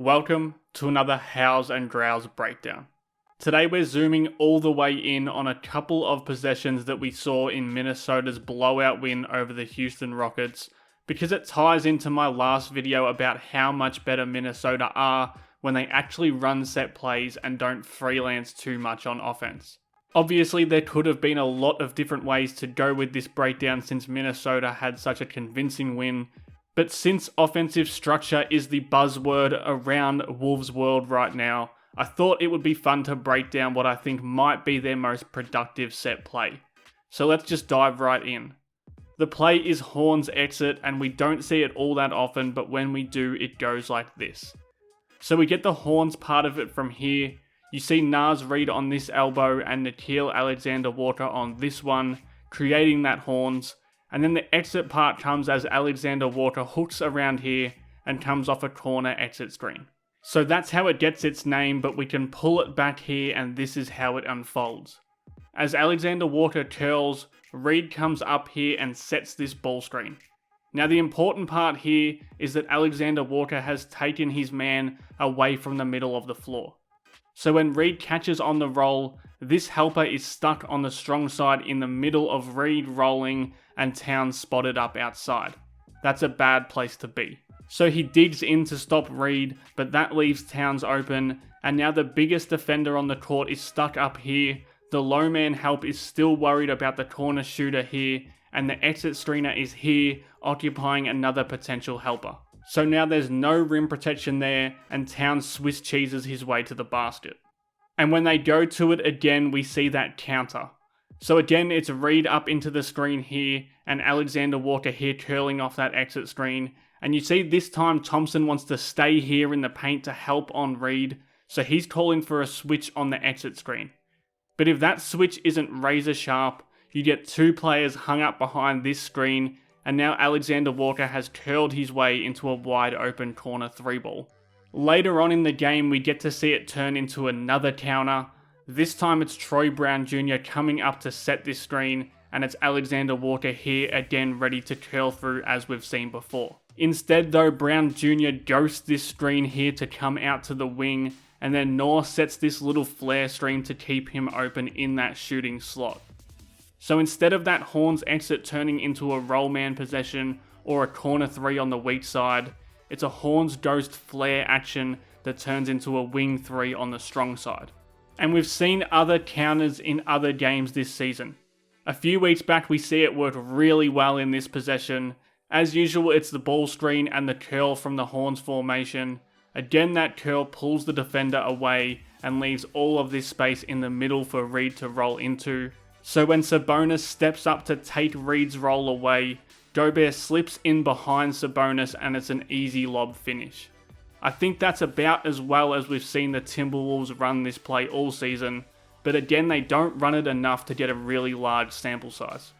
Welcome to another Hows and Drows breakdown. Today we're zooming all the way in on a couple of possessions that we saw in Minnesota's blowout win over the Houston Rockets, because it ties into my last video about how much better Minnesota are when they actually run set plays and don't freelance too much on offense. Obviously there could have been a lot of different ways to go with this breakdown since Minnesota had such a convincing win, but since offensive structure is the buzzword around Wolves world right now, I thought it would be fun to break down what I think might be their most productive set play. So let's just dive right in. The play is Horn's exit, and we don't see it all that often, but when we do, it goes like this. So we get the Horns part of it from here. You see Naz Reid on this elbow and Nickeil Alexander-Walker on this one, creating that Horns. And then the exit part comes as Alexander-Walker hooks around here and comes off a corner exit screen. So that's how it gets its name, but we can pull it back here and this is how it unfolds. As Alexander-Walker curls, Reid comes up here and sets this ball screen. Now the important part here is that Alexander-Walker has taken his man away from the middle of the floor. So when Reid catches on the roll, this helper is stuck on the strong side in the middle of Reid rolling and Towns spotted up outside. That's a bad place to be. So he digs in to stop Reid, but that leaves Towns open, and now the biggest defender on the court is stuck up here. The low man help is still worried about the corner shooter here, and the exit screener is here, occupying another potential helper. So now there's no rim protection there, and Towns Swiss cheeses his way to the basket. And when they go to it again, we see that counter. So again, it's Reid up into the screen here, and Alexander-Walker here curling off that exit screen. And you see this time Thompson wants to stay here in the paint to help on Reid, so he's calling for a switch on the exit screen. But if that switch isn't razor sharp, you get two players hung up behind this screen, and now Alexander-Walker has curled his way into a wide open corner three ball. Later on in the game, we get to see it turn into another counter. This time it's Troy Brown Jr. coming up to set this screen, and it's Alexander-Walker here again ready to curl through as we've seen before. Instead though, Brown Jr. ghosts this screen here to come out to the wing, and then North sets this little flare screen to keep him open in that shooting slot. So instead of that Horns exit turning into a roll man possession or a corner three on the weak side, it's a Horns ghost flare action that turns into a wing three on the strong side. And we've seen other counters in other games this season. A few weeks back we see it work really well in this possession. As usual, it's the ball screen and the curl from the Horns formation. Again, that curl pulls the defender away and leaves all of this space in the middle for Reid to roll into. So when Sabonis steps up to take Reid's roll away, Gobert slips in behind Sabonis and it's an easy lob finish. I think that's about as well as we've seen the Timberwolves run this play all season, but again they don't run it enough to get a really large sample size.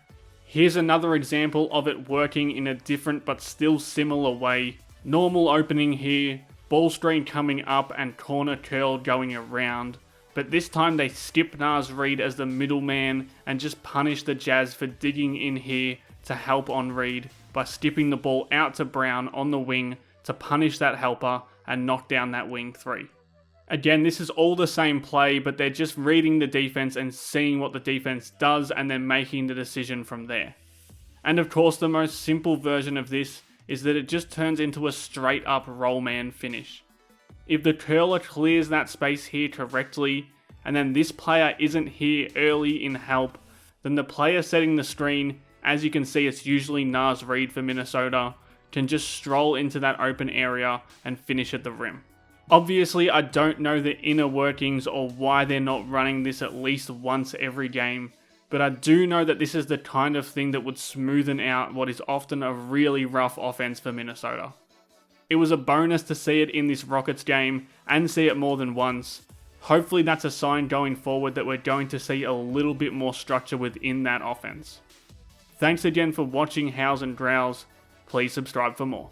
Here's another example of it working in a different but still similar way. Normal opening here, ball screen coming up and corner curl going around, but this time they skip Naz Reid as the middleman and just punish the Jazz for digging in here to help on Reid by skipping the ball out to Brown on the wing to punish that helper and knock down that wing three. Again, this is all the same play, but they're just reading the defense and seeing what the defense does and then making the decision from there. And of course, the most simple version of this is that it just turns into a straight up roll man finish. If the curler clears that space here correctly, and then this player isn't here early in help, then the player setting the screen, as you can see it's usually Naz Reid for Minnesota, can just stroll into that open area and finish at the rim. Obviously, I don't know the inner workings or why they're not running this at least once every game, but I do know that this is the kind of thing that would smoothen out what is often a really rough offense for Minnesota. It was a bonus to see it in this Rockets game and see it more than once. Hopefully that's a sign going forward that we're going to see a little bit more structure within that offense. Thanks again for watching Hows and Drows. Please subscribe for more.